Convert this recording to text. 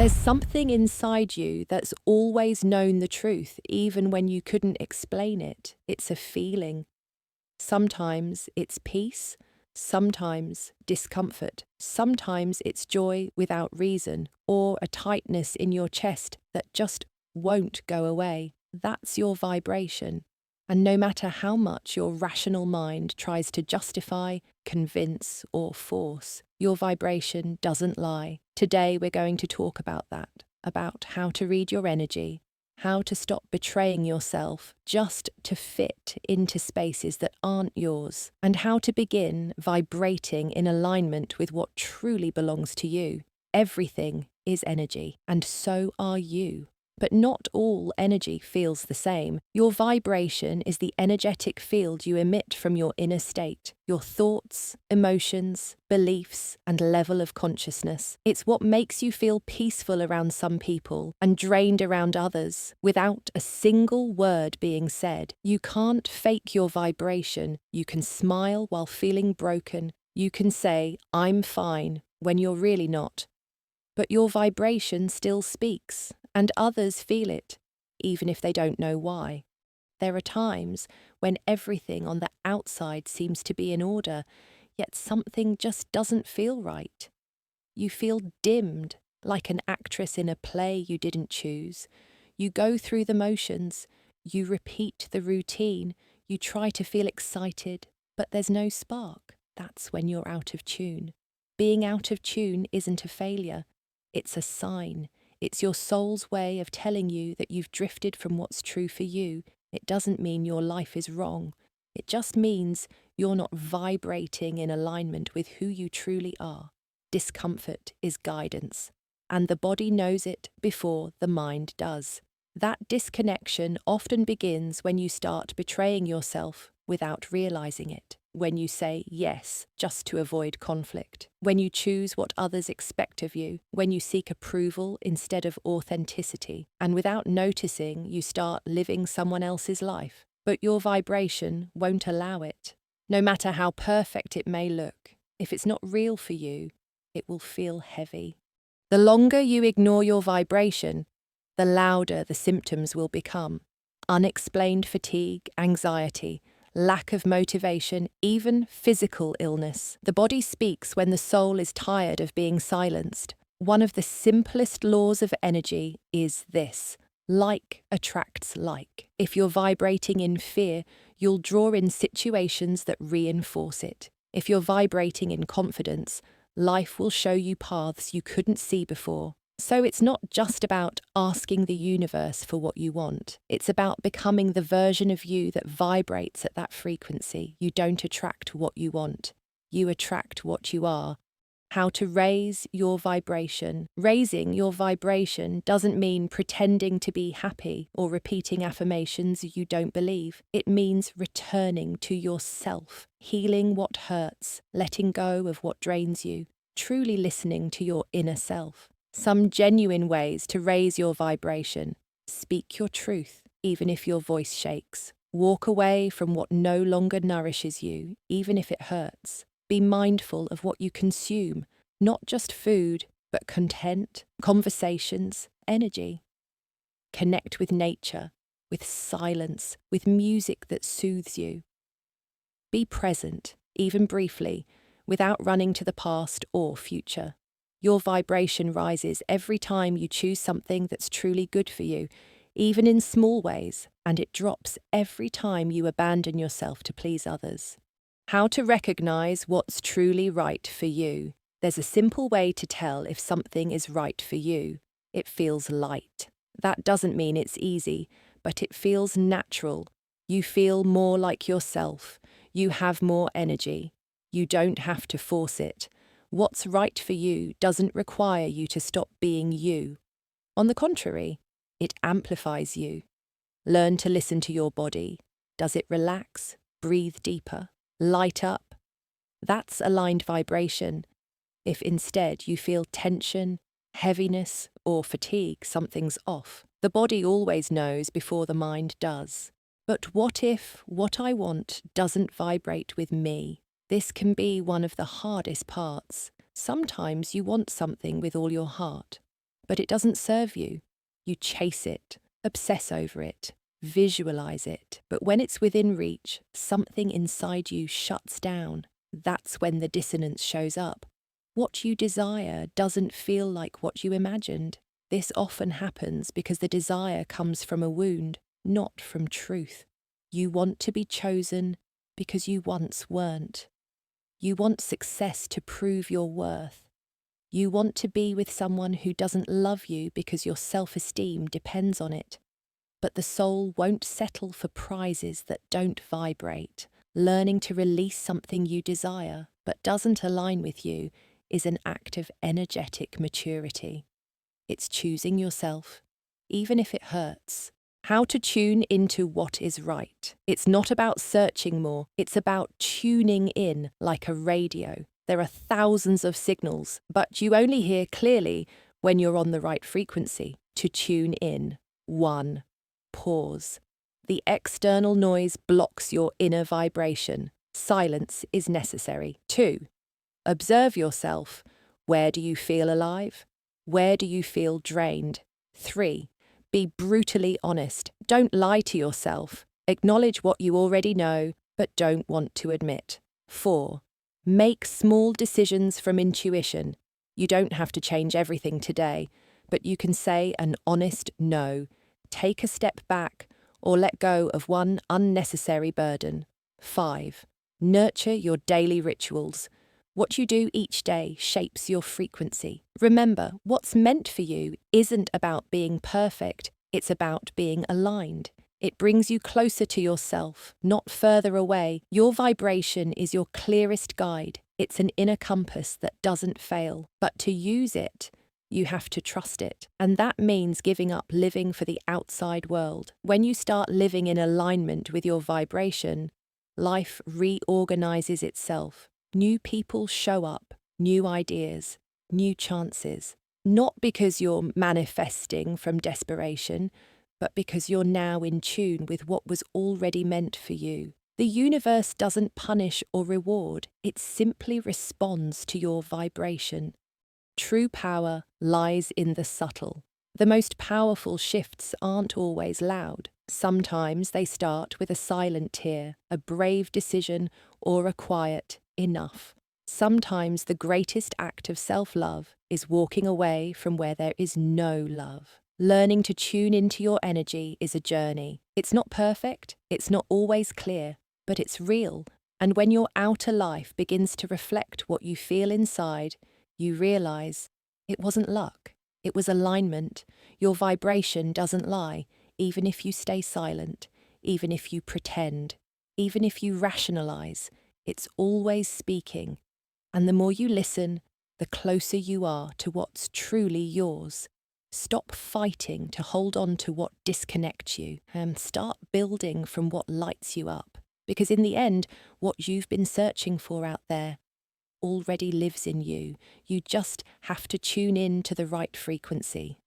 There's something inside you that's always known the truth, even when you couldn't explain it. It's a feeling. Sometimes it's peace, sometimes discomfort, sometimes it's joy without reason, or a tightness in your chest that just won't go away. That's your vibration. And no matter how much your rational mind tries to justify, convince, or force, your vibration doesn't lie. Today we're going to talk about that, about how to read your energy, how to stop betraying yourself just to fit into spaces that aren't yours, and how to begin vibrating in alignment with what truly belongs to you. Everything is energy, and so are you. But not all energy feels the same. Your vibration is the energetic field you emit from your inner state, your thoughts, emotions, beliefs, and level of consciousness. It's what makes you feel peaceful around some people and drained around others, without a single word being said. You can't fake your vibration. You can smile while feeling broken. You can say, "I'm fine," when you're really not. But your vibration still speaks, and others feel it, even if they don't know why. There are times when everything on the outside seems to be in order, yet something just doesn't feel right. You feel dimmed, like an actress in a play you didn't choose. You go through the motions, you repeat the routine, you try to feel excited, but there's no spark. That's when you're out of tune. Being out of tune isn't a failure. It's a sign. It's your soul's way of telling you that you've drifted from what's true for you. It doesn't mean your life is wrong. It just means you're not vibrating in alignment with who you truly are. Discomfort is guidance, and the body knows it before the mind does. That disconnection often begins when you start betraying yourself without realizing it. When you say yes just to avoid conflict, when you choose what others expect of you, when you seek approval instead of authenticity, and without noticing you start living someone else's life. But your vibration won't allow it. No matter how perfect it may look, if it's not real for you, it will feel heavy. The longer you ignore your vibration, the louder the symptoms will become. Unexplained fatigue, anxiety, lack of motivation, even physical illness. The body speaks when the soul is tired of being silenced. One of the simplest laws of energy is this: like attracts like. If you're vibrating in fear, you'll draw in situations that reinforce it. If you're vibrating in confidence, life will show you paths you couldn't see before. So it's not just about asking the universe for what you want. It's about becoming the version of you that vibrates at that frequency. You don't attract what you want. You attract what you are. How to raise your vibration. Raising your vibration doesn't mean pretending to be happy or repeating affirmations you don't believe. It means returning to yourself, healing what hurts, letting go of what drains you, truly listening to your inner self. Some genuine ways to raise your vibration. Speak your truth, even if your voice shakes. Walk away from what no longer nourishes you, even if it hurts. Be mindful of what you consume, not just food, but content, conversations, energy. Connect with nature, with silence, with music that soothes you. Be present, even briefly, without running to the past or future. Your vibration rises every time you choose something that's truly good for you, even in small ways, and it drops every time you abandon yourself to please others. How to recognize what's truly right for you. There's a simple way to tell if something is right for you. It feels light. That doesn't mean it's easy, but it feels natural. You feel more like yourself. You have more energy. You don't have to force it. What's right for you doesn't require you to stop being you. On the contrary, it amplifies you. Learn to listen to your body. Does it relax? Breathe deeper. Light up? That's aligned vibration. If instead you feel tension, heaviness, or fatigue, something's off. The body always knows before the mind does. But what if what I want doesn't vibrate with me? This can be one of the hardest parts. Sometimes you want something with all your heart, but it doesn't serve you. You chase it, obsess over it, visualize it, but when it's within reach, something inside you shuts down. That's when the dissonance shows up. What you desire doesn't feel like what you imagined. This often happens because the desire comes from a wound, not from truth. You want to be chosen because you once weren't. You want success to prove your worth. You want to be with someone who doesn't love you because your self-esteem depends on it. But the soul won't settle for prizes that don't vibrate. Learning to release something you desire but doesn't align with you is an act of energetic maturity. It's choosing yourself, even if it hurts. How to tune into what is right. It's not about searching more, it's about tuning in like a radio. There are thousands of signals, but you only hear clearly when you're on the right frequency. To tune in. 1. Pause. The external noise blocks your inner vibration. Silence is necessary. 2. Observe yourself. Where do you feel alive? Where do you feel drained? 3. Be brutally honest. Don't lie to yourself. Acknowledge what you already know, but don't want to admit. 4. Make small decisions from intuition. You don't have to change everything today, but you can say an honest no, take a step back, or let go of one unnecessary burden. 5. Nurture your daily rituals. What you do each day shapes your frequency. Remember, what's meant for you isn't about being perfect, it's about being aligned. It brings you closer to yourself, not further away. Your vibration is your clearest guide. It's an inner compass that doesn't fail. But to use it, you have to trust it. And that means giving up living for the outside world. When you start living in alignment with your vibration, life reorganizes itself. New people show up, new ideas, new chances. Not because you're manifesting from desperation, but because you're now in tune with what was already meant for you. The universe doesn't punish or reward, it simply responds to your vibration. True power lies in the subtle. The most powerful shifts aren't always loud. Sometimes they start with a silent tear, a brave decision, or a quiet enough. Sometimes the greatest act of self-love is walking away from where there is no love. Learning to tune into your energy is a journey. It's not perfect, it's not always clear, but it's real. And when your outer life begins to reflect what you feel inside, you realize it wasn't luck, it was alignment. Your vibration doesn't lie, even if you stay silent, even if you pretend, even if you rationalize. It's always speaking. And the more you listen, the closer you are to what's truly yours. Stop fighting to hold on to what disconnects you and start building from what lights you up. Because in the end, what you've been searching for out there already lives in you. You just have to tune in to the right frequency.